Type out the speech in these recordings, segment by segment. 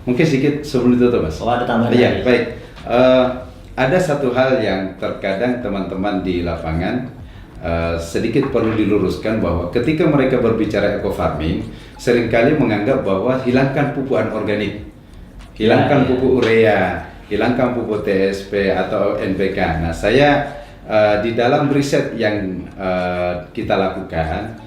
Mungkin sedikit sebelum itu Mas. Oh, ada tambahan Iya, lagi. baik. Ada satu hal yang terkadang teman-teman di lapangan sedikit perlu diluruskan bahwa ketika mereka berbicara eco farming, seringkali menganggap bahwa hilangkan pupuk anorganik, hilangkan pupuk urea, hilangkan pupuk TSP atau NPK. Nah, saya di dalam riset yang kita lakukan,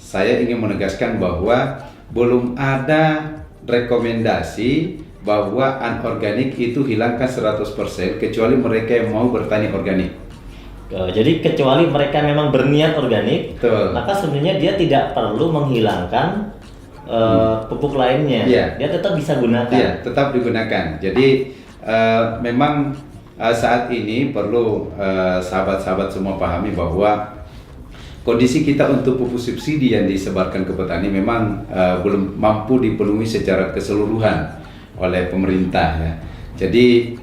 saya ingin menegaskan bahwa belum ada rekomendasi bahwa anorganik itu hilangkan 100% kecuali mereka yang mau bertani organik. Jadi kecuali mereka memang berniat organik, Betul. maka sebenarnya dia tidak perlu menghilangkan pupuk lainnya. Iya. Dia tetap bisa gunakan. Iya, tetap digunakan. Jadi memang saat ini perlu sahabat-sahabat semua pahami bahwa kondisi kita untuk pupuk subsidi yang disebarkan ke petani memang belum mampu dipenuhi secara keseluruhan oleh pemerintah ya. Jadi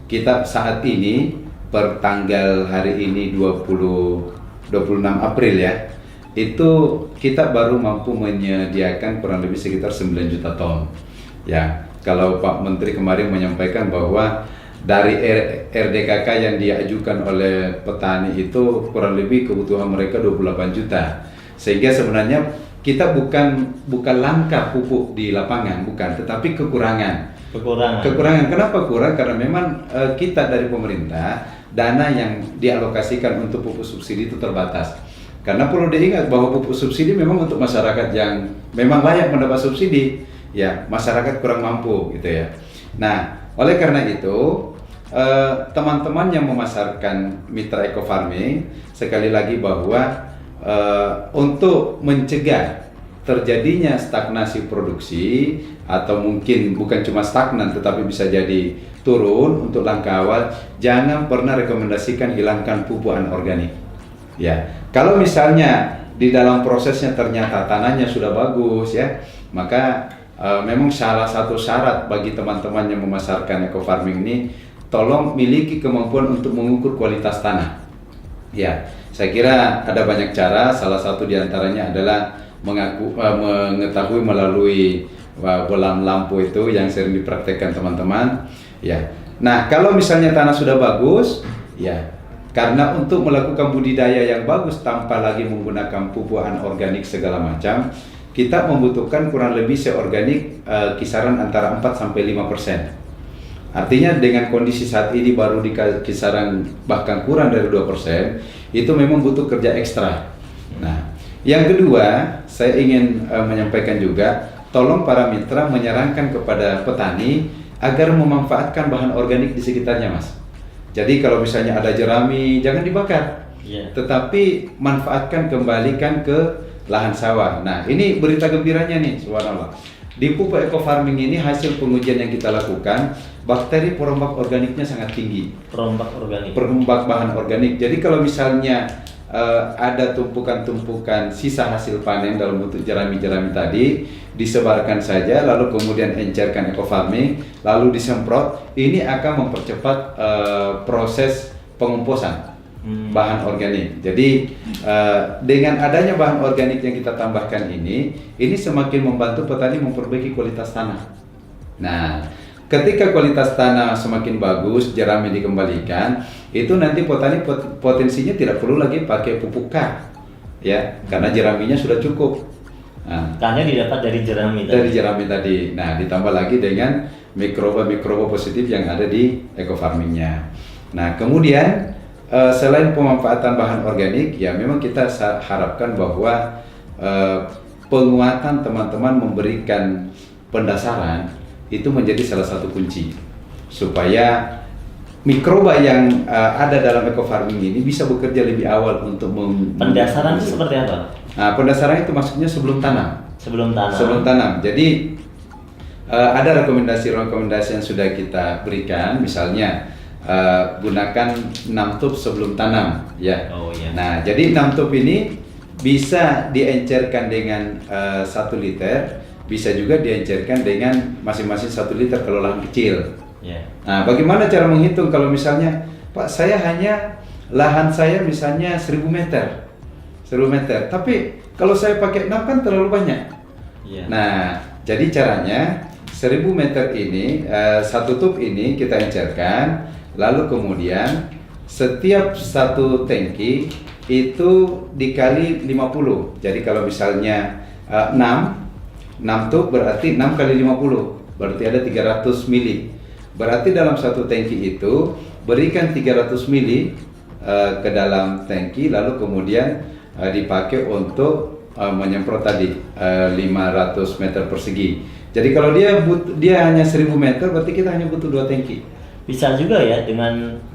kita saat ini per tanggal hari ini 26 April ya, itu kita baru mampu menyediakan kurang lebih sekitar 9 juta ton. Ya, kalau Pak Menteri kemarin menyampaikan bahwa dari RDKK yang diajukan oleh petani itu kurang lebih kebutuhan mereka 28 juta. Sehingga sebenarnya kita bukan langka pupuk di lapangan, bukan, tetapi kekurangan. Kenapa kurang? Karena memang kita dari pemerintah dana yang dialokasikan untuk pupuk subsidi itu terbatas. Karena perlu diingat bahwa pupuk subsidi memang untuk masyarakat yang memang layak mendapat subsidi, ya masyarakat kurang mampu gitu ya. Nah, oleh karena itu teman-teman yang memasarkan mitra eco farming sekali lagi bahwa untuk mencegah terjadinya stagnasi produksi atau mungkin bukan cuma stagnan tetapi bisa jadi turun, untuk langkah awal jangan pernah rekomendasikan hilangkan pupuk anorganik. Ya, kalau misalnya di dalam prosesnya ternyata tanahnya sudah bagus ya, maka memang salah satu syarat bagi teman-teman yang memasarkan eco farming ini, tolong miliki kemampuan untuk mengukur kualitas tanah. Ya, saya kira ada banyak cara. Salah satu diantaranya adalah mengetahui melalui bolam lampu itu yang sering dipraktekkan teman-teman. Ya, nah kalau misalnya tanah sudah bagus, ya karena untuk melakukan budidaya yang bagus tanpa lagi menggunakan pupuk anorganik segala macam, kita membutuhkan kurang lebih seorganik kisaran antara 4-5%. Artinya dengan kondisi saat ini baru di kisaran bahkan kurang dari 2%, itu memang butuh kerja ekstra. Nah, yang kedua, saya ingin menyampaikan juga, tolong para mitra menyarankan kepada petani agar memanfaatkan bahan organik di sekitarnya, Mas. Jadi kalau misalnya ada jerami, jangan dibakar, tetapi manfaatkan, kembalikan ke lahan sawah. Nah, ini berita gembiranya nih, subhanallah. Di pupuk eco farming ini hasil pengujian yang kita lakukan, bakteri perombak organiknya sangat tinggi. Perombak bahan organik. Jadi kalau misalnya ada tumpukan-tumpukan sisa hasil panen dalam bentuk jerami-jerami tadi, disebarkan saja, lalu kemudian encerkan eco farming, lalu disemprot, ini akan mempercepat proses pengomposan bahan organik. Jadi dengan adanya bahan organik yang kita tambahkan ini semakin membantu petani memperbaiki kualitas tanah. Nah, ketika kualitas tanah semakin bagus, jerami dikembalikan, itu nanti petani potensinya tidak perlu lagi pakai pupuk K, ya, karena jeraminya sudah cukup. Nah, K-nya didapat dari jerami tadi. Dari jerami tadi. Nah, ditambah lagi dengan mikroba-mikroba positif yang ada di eco farmingnya. Nah, kemudian selain pemanfaatan bahan organik, ya memang kita harapkan bahwa penguatan teman-teman memberikan pendasaran itu menjadi salah satu kunci supaya mikroba yang ada dalam eco farming ini bisa bekerja lebih awal untuk pendasaran itu seperti apa? Nah, pendasaran itu maksudnya sebelum tanam. Sebelum tanam. Jadi ada rekomendasi yang sudah kita berikan, misalnya gunakan 6 tub sebelum tanam, ya. Oh, iya. Nah, jadi 6 tub ini bisa diencerkan dengan 1 liter, bisa juga diencerkan dengan masing-masing 1 liter kalau lahan kecil. Yeah. Nah, bagaimana cara menghitung kalau misalnya, Pak, saya hanya lahan saya misalnya 1000 meter, tapi kalau saya pakai 6 kan terlalu banyak. Yeah. Nah, jadi caranya 1000 meter ini, satu tub ini kita encerkan, lalu kemudian setiap satu tangki itu dikali 50. Jadi kalau misalnya 6 tub berarti 6 kali 50, berarti ada 300 mili. Berarti dalam satu tangki itu berikan 300 mili ke dalam tangki, lalu kemudian dipakai untuk menyemprot tadi 500 meter persegi. Jadi kalau dia hanya 1000 meter, berarti kita hanya butuh 2 tangki. Bisa juga ya dengan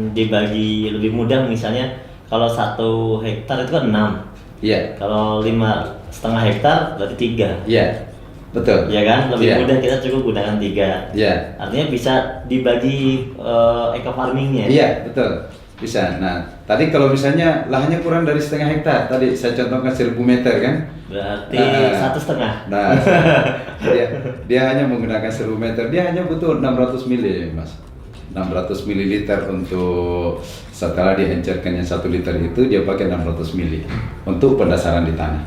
dibagi lebih mudah, misalnya kalau 1 hektar itu kan 6. Iya. Kalau 5,5 hektar berarti 3. Iya. Betul. Ya kan? Lebih Iya. mudah, kita cukup gunakan 3. Iya. Artinya bisa dibagi eco farmingnya. Iya, betul. Bisa. Nah, tadi kalau misalnya lahannya kurang dari setengah hektar, tadi saya contohkan 1000 meter kan? Berarti 1,5. Nah, dia hanya menggunakan 1000 meter, dia hanya butuh 600 mili, Mas. 600 mililiter untuk setelah diencerkannya 1 liter itu dia pakai 600 mili untuk pendasaran di tanah.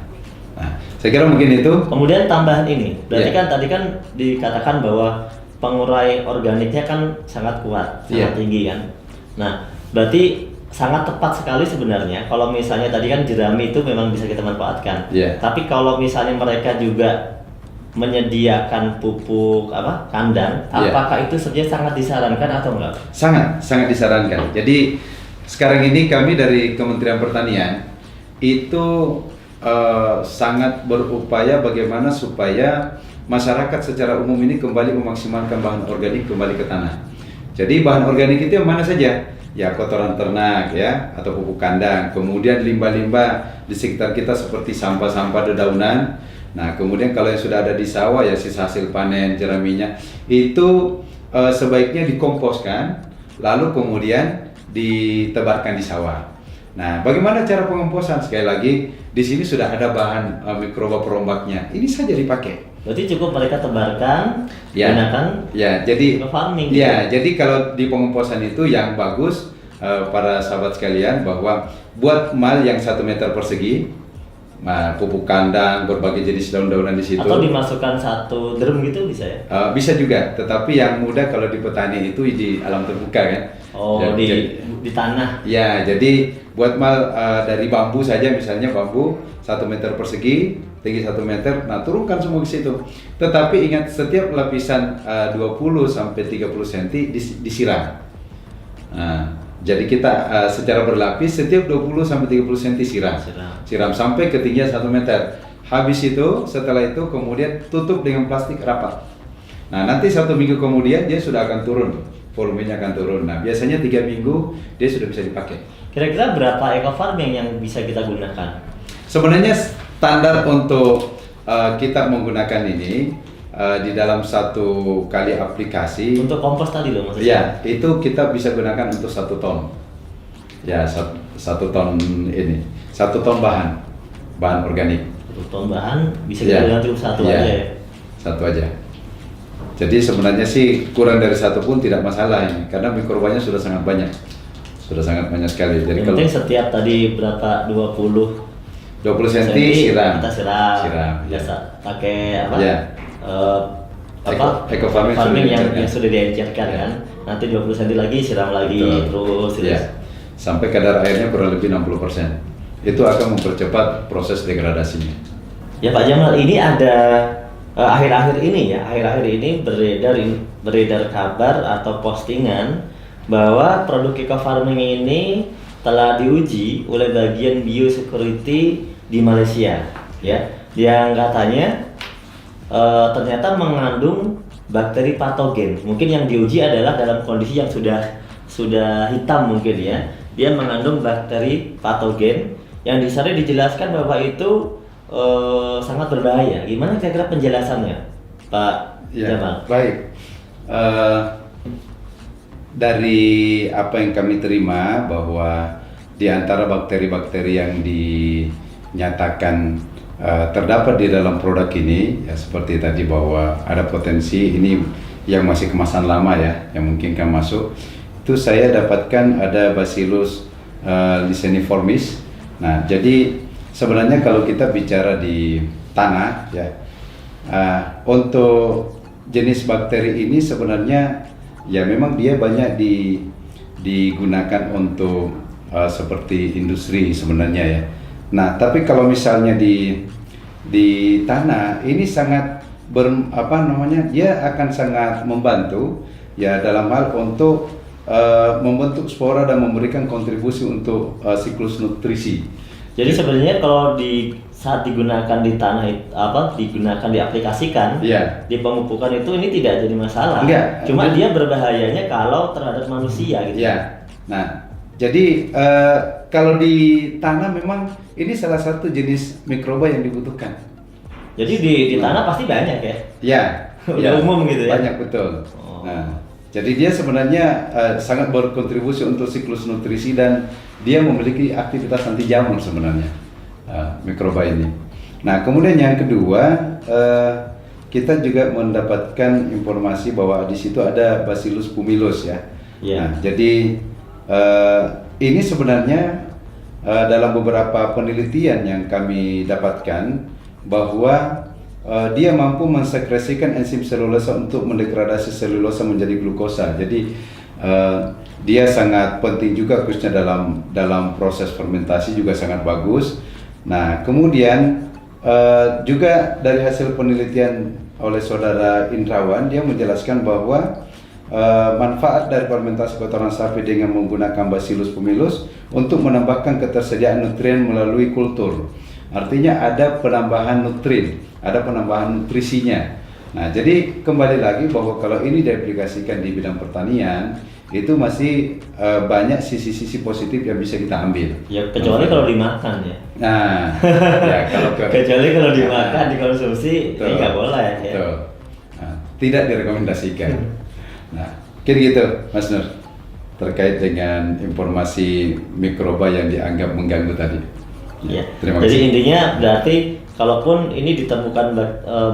Nah, saya kira mungkin itu. Kemudian tambahan ini, berarti Iya. kan tadi kan dikatakan bahwa pengurai organiknya kan sangat kuat, sangat Iya. tinggi kan. Nah, berarti sangat tepat sekali sebenarnya kalau misalnya tadi kan jerami itu memang bisa kita manfaatkan. Iya. Tapi kalau misalnya mereka juga menyediakan pupuk kandang, Iya. apakah itu sebenarnya sangat disarankan atau enggak? Sangat disarankan. Jadi sekarang ini kami dari Kementerian Pertanian itu sangat berupaya bagaimana supaya masyarakat secara umum ini kembali memaksimalkan bahan organik kembali ke tanah. Jadi bahan organik itu yang mana saja? Ya kotoran ternak ya, atau pupuk kandang, kemudian limbah-limbah di sekitar kita seperti sampah-sampah dedaunan. Nah, kemudian kalau yang sudah ada di sawah ya sisa hasil panen jeraminya itu sebaiknya dikomposkan, lalu kemudian ditebarkan di sawah. Nah, bagaimana cara pengomposan? Sekali lagi, di sini sudah ada bahan mikroba perombaknya. Ini saja dipakai. Berarti cukup mereka tebarkan, Ya. gunakan Ya, jadi eco farming. ya, jadi kalau di pengomposan itu yang bagus para sahabat sekalian bahwa buat mal yang 1 meter persegi, pupuk kandang, berbagai jenis daun-daunan di situ. Atau dimasukkan 1 drum gitu bisa ya? Bisa juga, tetapi yang mudah kalau di petani itu di alam terbuka kan. Oh, Ya, di tanah. ya, jadi buat mal dari bambu saja, misalnya bambu 1 meter persegi, tinggi 1 meter, nah turunkan semua ke situ. Tetapi ingat setiap lapisan 20 sampai 30 cm disiram. Nah, jadi kita secara berlapis setiap 20 sampai 30 cm siram sampai ketinggian 1 meter. Habis itu, setelah itu kemudian tutup dengan plastik rapat. Nah, nanti 1 minggu kemudian dia sudah akan turun, volumenya akan turun. Nah, biasanya 3 minggu dia sudah bisa dipakai. Kira-kira berapa eco farming yang bisa kita gunakan? Sebenarnya standar untuk kita menggunakan ini di dalam 1 kali aplikasi. Untuk kompos tadi loh maksudnya? Ya, itu kita bisa gunakan untuk 1 ton. Ya, 1 ton ini, 1 ton bahan organik. 1 ton bahan bisa kita gunakan cukup 1 Ya, aja ya? 1 aja. Jadi sebenarnya sih kurang dari 1 pun tidak masalah ini, karena mikrobanya sudah sangat banyak. Sudah sangat banyak sekali. Jadi Yang kalau penting setiap tadi berapa 20 cm siram. kita siram. Ya. Biasa pakai apa? Ya. Eco farming yang sudah sudah diencerkan Ya. kan. Nanti 20 cm lagi siram lagi terus. Ya. Sampai kadar airnya kurang lebih 60%. Itu akan mempercepat proses degradasinya. Ya Pak Jamal, ini ada akhir-akhir ini beredar kabar atau postingan bahwa produk eco farming ini telah diuji oleh bagian biosecurity di Malaysia, ya, yang katanya ternyata mengandung bakteri patogen. Mungkin yang diuji adalah dalam kondisi yang sudah hitam mungkin ya. Dia mengandung bakteri patogen yang di sana dijelaskan bahwa itu sangat berbahaya. Gimana kira-kira penjelasannya, Pak Jamal? Baik. Dari apa yang kami terima bahwa di antara bakteri-bakteri yang dinyatakan terdapat di dalam produk ini, ya seperti tadi bahwa ada potensi ini yang masih kemasan lama ya, yang mungkin kan masuk. Itu saya dapatkan ada Bacillus lisaniformis. Nah, jadi sebenarnya kalau kita bicara di tanah ya, untuk jenis bakteri ini sebenarnya ya memang dia banyak digunakan untuk seperti industri sebenarnya ya. Nah, tapi kalau misalnya di tanah ini sangat dia akan sangat membantu ya dalam hal untuk membentuk spora dan memberikan kontribusi untuk siklus nutrisi. Jadi sebenarnya kalau saat digunakan di tanah digunakan diaplikasikan di pemupukan itu ini tidak jadi masalah. Enggak. Cuma dia berbahayanya kalau terhadap manusia gitu. Ya. Nah, jadi kalau di tanah memang ini salah satu jenis mikroba yang dibutuhkan. Jadi di tanah pasti banyak ya? Ya. Udah umum gitu ya? Banyak betul. Nah, jadi dia sebenarnya sangat berkontribusi untuk siklus nutrisi dan dia memiliki aktivitas anti jamur sebenarnya mikroba ini. Nah, kemudian yang kedua kita juga mendapatkan informasi bahwa di situ ada Bacillus pumilus ya. Nah, jadi ini sebenarnya dalam beberapa penelitian yang kami dapatkan bahwa dia mampu mensekresikan enzim selulosa untuk mendegradasi selulosa menjadi glukosa. Jadi dia sangat penting juga khususnya dalam proses fermentasi juga sangat bagus. Nah, kemudian juga dari hasil penelitian oleh saudara Indrawan, dia menjelaskan bahwa manfaat dari fermentasi kotoran sapi dengan menggunakan Bacillus pumilus untuk menambahkan ketersediaan nutrien melalui kultur. Artinya ada penambahan ada penambahan nutrisinya. Nah, jadi kembali lagi bahwa kalau ini diaplikasikan di bidang pertanian, itu masih banyak sisi-sisi positif yang bisa kita ambil. Ya, kecuali kalau dimakan ya. Nah, ya kecuali kalau dimakan, dikonsumsi, ini nggak boleh ya. Betul. Nah, tidak direkomendasikan. Nah, kira gitu, Mas Nur, terkait dengan informasi mikroba yang dianggap mengganggu tadi. Ya. Jadi intinya berarti kalaupun ini ditemukan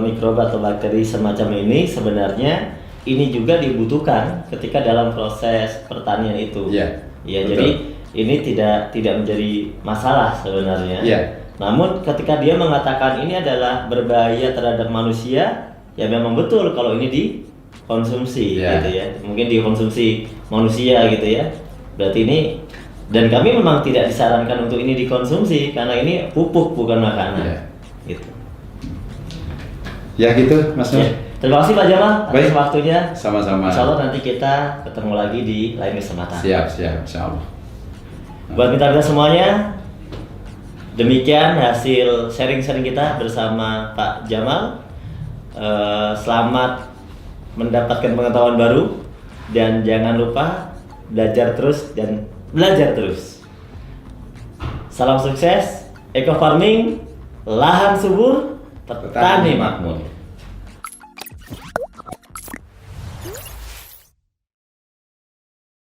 mikroba atau bakteri semacam ini, sebenarnya ini juga dibutuhkan ketika dalam proses pertanian itu. Ya. Ya, jadi ini tidak menjadi masalah sebenarnya. Ya. Namun ketika dia mengatakan ini adalah berbahaya terhadap manusia, ya memang betul kalau ini dikonsumsi gitu ya. Mungkin dikonsumsi manusia gitu ya. Berarti ini, dan kami memang tidak disarankan untuk ini dikonsumsi karena ini pupuk bukan makanan. Gitu. Ya gitu, Mas Nur. Terima kasih Pak Jamal atas waktunya. Sama-sama. Insya Allah nanti kita ketemu lagi di lain kesempatan. Siap, Insya Allah. Buat kita semuanya, demikian hasil sharing-sharing kita bersama Pak Jamal. Selamat mendapatkan pengetahuan baru dan jangan lupa belajar terus dan belajar terus. Salam sukses, eco farming, lahan subur, petani makmur.